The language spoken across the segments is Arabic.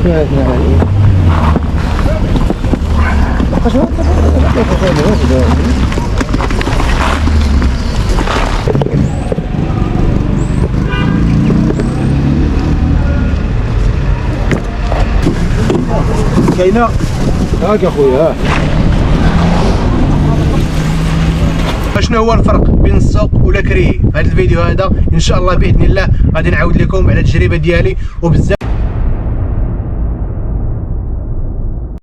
كاينه هاك اخويا. شنو هو الفرق بين السوق ولاكري؟ في هذا الفيديو هذا ان شاء الله باذن الله غادي نعاود لكم على التجربه ديالي وبزاف.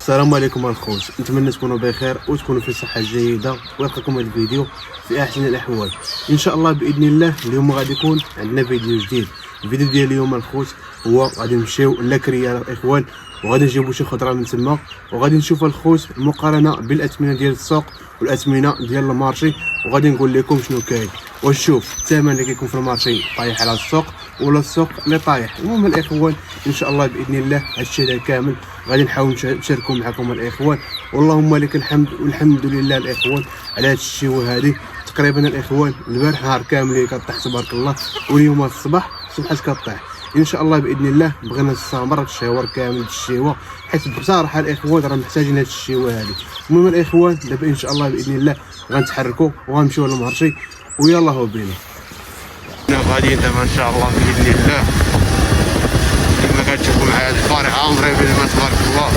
السلام عليكم الخوت، نتمنى تكونوا بخير وتكونوا في صحه جيده ويلقاكم هذا الفيديو في احسن الاحوال ان شاء الله باذن الله. اليوم غادي يكون عندنا فيديو جديد. الفيديو ديال اليوم الخوت هو غادي نمشيو لاكري الاخوان، وغادي نجيبو شي خضره من تما، وغادي نشوف الخوت المقارنه بين الاثمنه ديال السوق والاثمنه ديال المارشي، وغادي نقول لكم شنو كاين، ونشوف الثمن اللي كيكون في المارشي طايح على السوق ولا السوق اللي طايح. المهم الاخوان ان شاء الله باذن الله هادشي هذا كامل غادي نحاول نشاركو معكم الاخوان، واللهم لك الحمد والحمد لله الاخوان على هاد الشيوه هذه. تقريبا الاخوان البارح نهار كامل هي كطيح تبارك الله، واليوم الصباح صبحت كطيح. ان شاء الله باذن الله بغينا نستمر الشهور كامل الشيوه، حيت بصراحه الاخوان راه محتاجين هاد الشيوه هذه. المهم الاخوان دابا ان شاء الله باذن الله غنتحركوا وغنمشيو للمارشي، ويلا هو بينا غاديين دابا ان شاء الله باذن الله. كما كتشوفوا معايا الفرح عامرين بالما تبارك الله.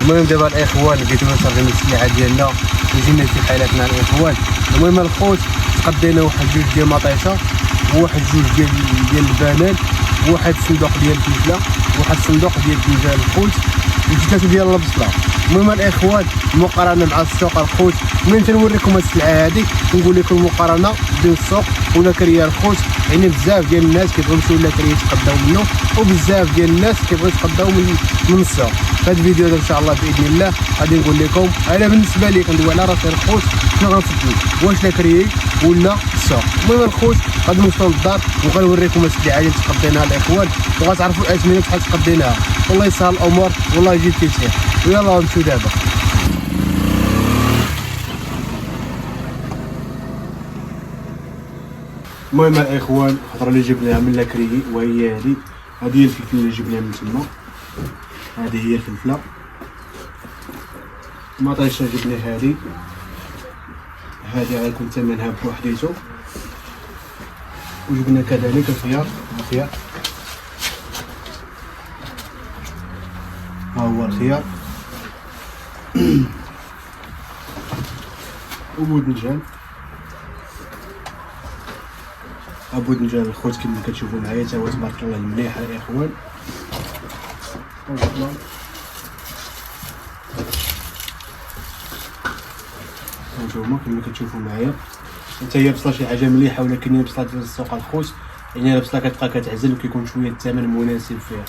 المهم دابا الاخوان لقيتو صافي السلعه ديالنا وجينا في حالاتنا الاخوان. المهم الخوت تقدينا واحد جوج ديال المطيشه، وواحد جوج ديال البنان، وواحد الصندوق ديال الفلفله، وواحد الصندوق ديال الدجاج الخوت، وثلاثه ديال البصله. المهم الاخوان المقارنه مع السوق الخوت، المهم تنوريكم هاد السلعه هادي ونقول لكم المقارنه بين السوق ولاكري الخوت. يعني بزاف ديال الناس كيبغيو يمشيو لاكري يتقداو منه، وبزاف ديال الناس كيبغيو يتقداو من السوق. في هذا الفيديو ان شاء الله باذن الله غادي نقول لكم انا بالنسبه لي كندوي على راسي الخوت شنو غنفضل، واش لاكري ولا السوق. المهم الخوت غادي نوصلوا للدار وغنوريكم السلعه اللي تقديناها الاخوان، وغتعرفوا الاثمنه بحال تقديناها. والله يسهل الامور والله يجي التيسير. ويلا نمشيو دابا. المهم الاخوان الخضره اللي جبناها من لاكري وهي هذه هي الفلفله اللي جبناها من تما، هذه هي الفلفله. المطيشه جبنا هذه غيكون ثمنها بوحديتو، وجبنا كذلك الخيار ها هو الخيار وبودنجان. بودنجان الخوت كما كتشوفوا معايا تا هو تبارك الله مليح الاخوان. هانتوما كما كتشوفوا معايا حتى هي بصله شي حاجه مليحه، ولكن هي بصله ديال السوق الخوت، يعني البصله كتبقى كتعزل وكيكون شويه الثمن مناسب فيها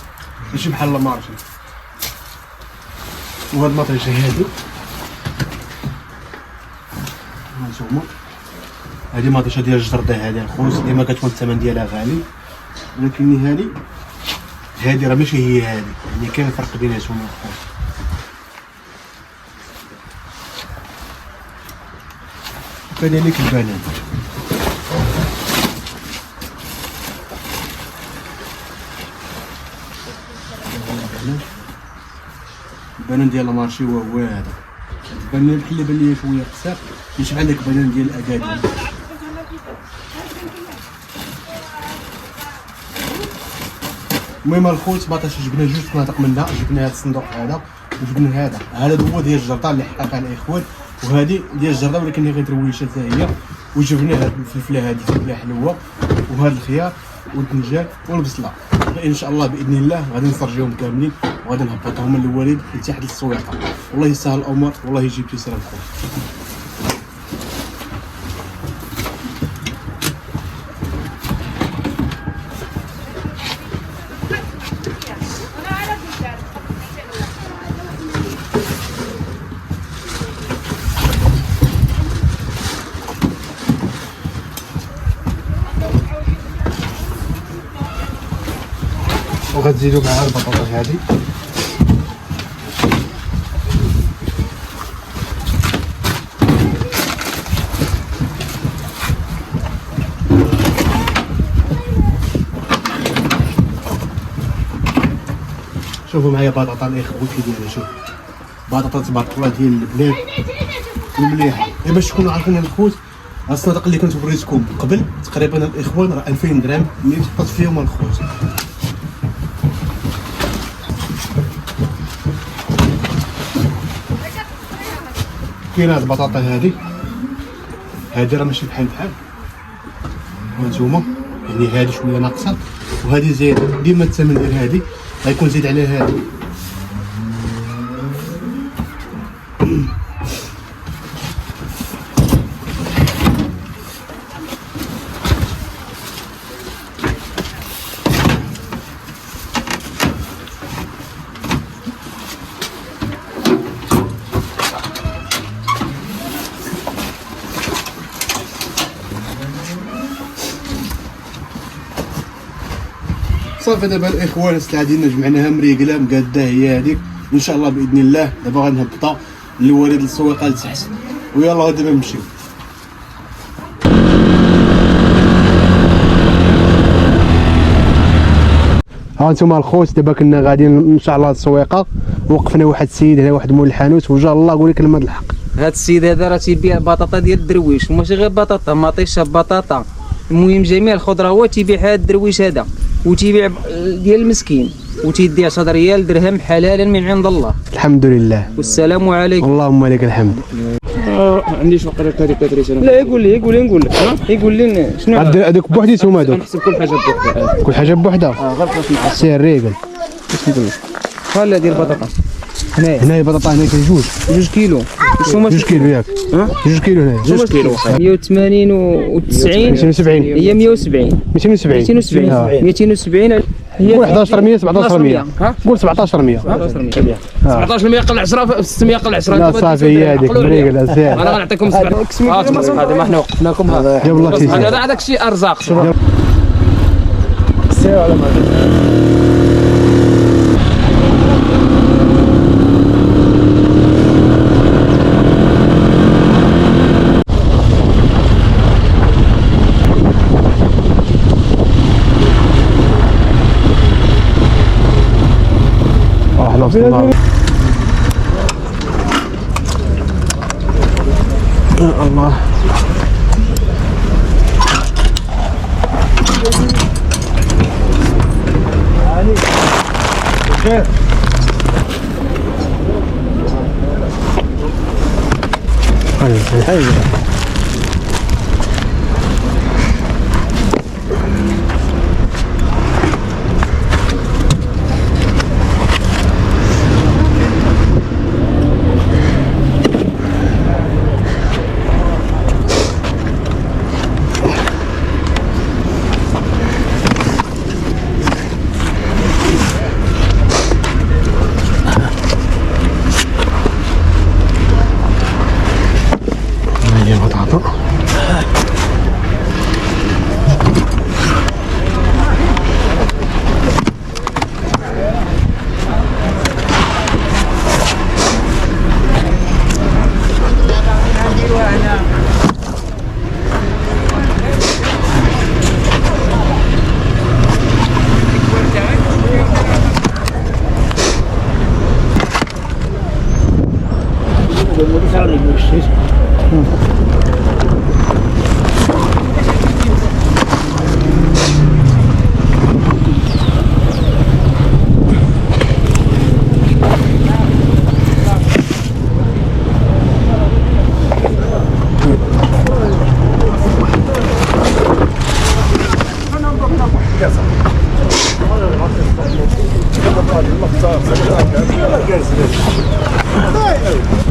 ماشي بحال المارشي. وهاد المطيشه هادو هانتوما، هادي مطيشه ديال الجرده هادي الخوت، ديما كتكون الثمن ديالها غالي، ولكن هادي راه ماشي هي هادي، يعني كاين فرق بيناتهم الخوت. كذلك البنان، البنان ديال المارشي هو هذا البنان بحال اللي بان ليا شويه قصير، يشبه عندك بنان ديال الاكادير. المهم الخوت باطاش جبنا جوج مناطق منها، جبنا هذا الصندوق هذا وجبنا هذا هو ديال الجرده اللي حققها الاخوان، وهذه ديال الجرده ولكن هي غير رويشه حتى هي. وجبنا هاد الفلفله هذه فلفله حلوه، وهذا الخيار والدنجال والبصله. ان شاء الله باذن الله غادي نسرجيهم كاملين وغادي نهبطهم للوالد لتحت السويقه. والله يسهل الامور والله يجيب تيسير الخوت. وغتزيدوا معها البطاطا هذه. شوفوا معايا بطاطا الاخوه كي دايره. شوف بطاطا تبارك الله ديال البلاد مليحه. باش تكونوا عارفين الخوت، الصندوق اللي كنت وريتكم قبل تقريبا الاخوان راه 2000 درهم اللي تحط فيهم الخوت. كاينه هاد البطاطا هادي راه ماشي بحال هانتوما، يعني هادي شويه ناقصه وهادي زايده. ديما الثمن ديال هادي غيكون زيد على هادي. صافي دابا الاخوان السلعه ديالنا جمعناها مريقله مقاده هي هذيك. ان شاء الله باذن الله دابا غنهبطها للوالد السويقه لتحت ويلا دابا نمشيو. ها انتم الخوت دابا كنا غاديين ان شاء الله للسويقه، وقفنا واحد السيد هنا، واحد مول الحانوت، وجا الله قول لك كلمه الحق. هذا السيد هذا راه تيبيع بطاطا ديال الدرويش، وماشي غير بطاطا، مطيشه بطاطا، المهم جميع الخضروات تيبيع هذا الدرويش هذا، وتيبيع ديال المسكين، وتيدي 10 ريال درهم حلالا من عند الله. الحمد لله والسلام عليكم. اللهم لك الحمد. عنديش وقت هذيك 3 لا يقول لي نقول لك يقول لي شنو هذوك بوحديتهم هذوك. نحسب كل حاجه بوحدها. كل حاجه بوحدها. غير فاش نحسب. سير ريقل. اش نقول لك؟ خاله ديال البطاطا. هنايا البطاطا هنا كاين 2 كيلو. شنو 2 كيلو ياك؟ 2 كيلو هنايا. 2 كيلو. 180 و 90 270 هي 170 270 270 هي قول 1100 1700. قول 1700. 1700 قل 10 600 قل 10. لا صافي هي هذيك مريقله سير. انا غنعطيكم 7 هذه ما حنا وقفناكم هذا. جاب الله سيدي. هذا شيء ارزاق. سير على ما الله. خير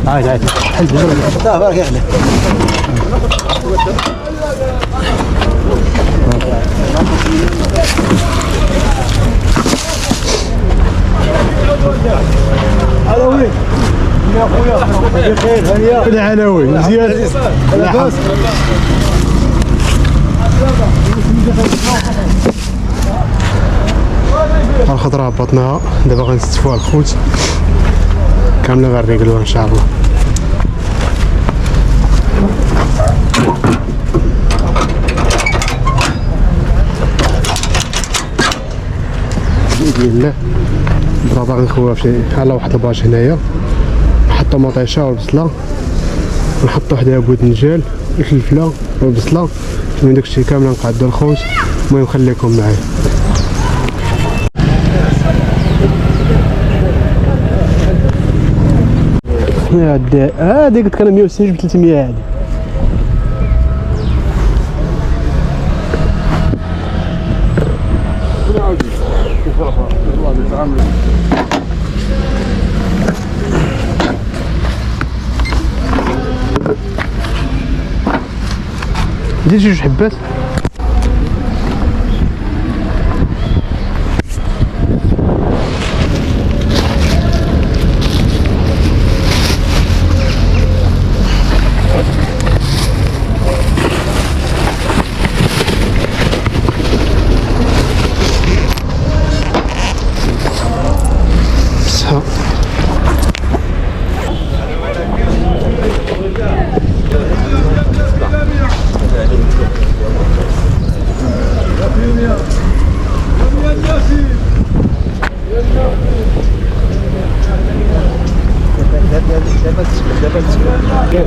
عادي عادي حل لا بارك يخليك. علوي يا خويا بخير هيا كل علوي مزيان لاباس. الخضره هبطناها دابا غنستفوها الخوت كامله غنريقلوها ان شاء الله. باذن الله البطاطا غنخويها على واحد الباش هنايا، نحطو مطيشه والبصله، نحطو حداها بودنجال الفلفله والبصله، من داكشي كامل نقعدو الخوت. المهم خليكم معايا. هادي قلت لك انا 160 ب 300 هادي. دير جوج حبات.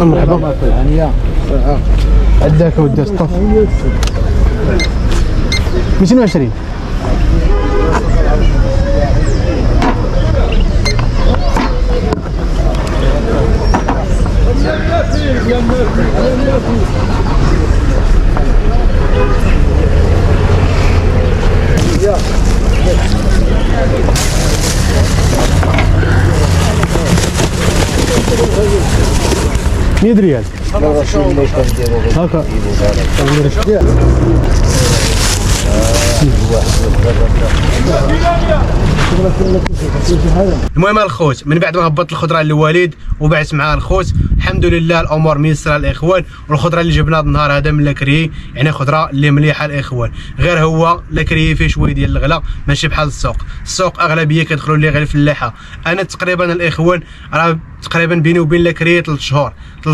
مرحبا عندك ودي الصف 220. مية ريال هكا. المهم الخوت من بعد ما هبط الخضره للوالد وبعث معاه الخوت الحمد لله الامور ميسره الاخوان. والخضره اللي جبناها النهار هذا من لاكري يعني خضره اللي مليحه الاخوان، غير هو لاكري فيه شويه ديال الغلا ماشي بحال السوق اغلبيه كيدخلوا لي غير الفلاحه. انا تقريبا الاخوان راه تقريبا بيني وبين لاكري 3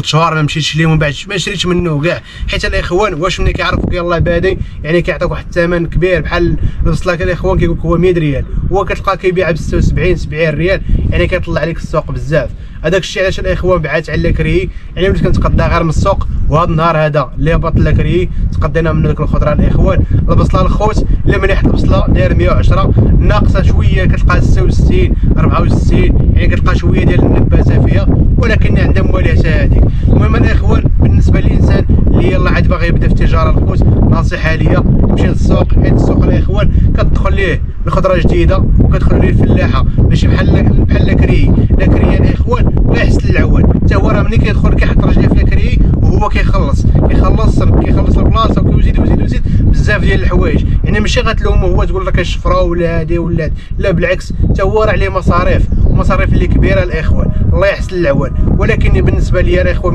شهور ما مشيتش ليه ومن بعد ما شريتش منه كاع، حيت الاخوان واش ملي كيعرفوك يلاه بادي يعني كيعطيك واحد الثمن كبير بحال البصله الاخوان كيقول لك هو 100 ريال هو كتلقاه كيبيعها ب 76 70 ريال يعني كيطلع عليك السوق بزاف. هذاك الشيء علاش الاخوان بعات على لاكري يعني وليت كنتقدى غير من السوق. وهذا النهار هذا اللي هبط لاكري تقدينا من ديك الخضره الاخوان. البصله الخوت اللي مليحه البصله داير 110 ناقصه شويه كتلقى 66 64 يعني كتلقى شويه ديال النباتة فيها ولكن عندها مواليها هذيك. المهم الاخوان بالنسبه للانسان اللي يلاه عاد باغي يبدا في التجاره الخوت نصيحه ليا يمشي للسوق، حيت السوق الاخوان كتدخل ليه الخضره جديده وكتدخل ليه الفلاحه ماشي بحال لاكري. لاكري الاخوان لا يحسن العوان حتى هو راه ملي كيدخل كيحط رجليه في لاكري وهو كيخلص البلاصه وكيزيد بزاف ديال الحوايج يعني ماشي غتلومو هو تقول لك الشفره ولا هادي ولا لا بالعكس حتى هو راه عليه مصاريف اللي كبيره الاخوان الله يحسن العوان. ولكن بالنسبه لي الاخوان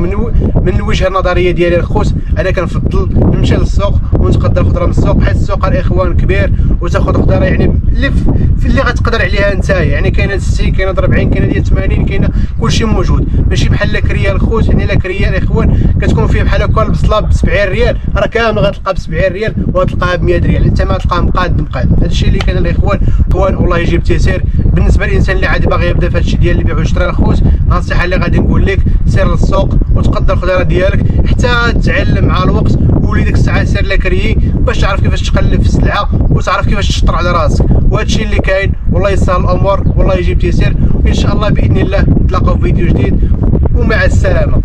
من الوجهه النظريه ديالي الخوت انا كنفضل نمشي للسوق ونتقدى الخضره من السوق، حيت السوق الاخوان كبير وتاخذ خضره يعني اللي غتقدر عليها انت يعني كاينه 60 كاينه 40 كاينه ديال 80 كاينه كلشي موجود ماشي بحال لاكريه الخوت. يعني لاكريه الاخوان كتكون فيه بحال هكا البصله ب 70 ريال راه كامل غتلقى ب 70 ريال وغتلقاها ب 100 ريال انت ما تلقاها مقاد. هذا الشيء اللي كان الاخوان والله يجيب تيسير. بالنسبه للانسان اللي عادي باغي يبدا في هذا الشيء ديال البيع والشراء الخوت النصيحه اللي غادي نقول لك سير للسوق وتقدر الخضره ديالك حتى تعلم مع الوقت وولي ديك الساعه سير لاكري باش تعرف كيفاش تقلب في السلعه وتعرف كيفاش تشطر على راسك. وهذا الشيء اللي كاين والله يسهل الامور والله يجيب تيسير. وان شاء الله باذن الله نتلاقاو في فيديو جديد ومع السلامه.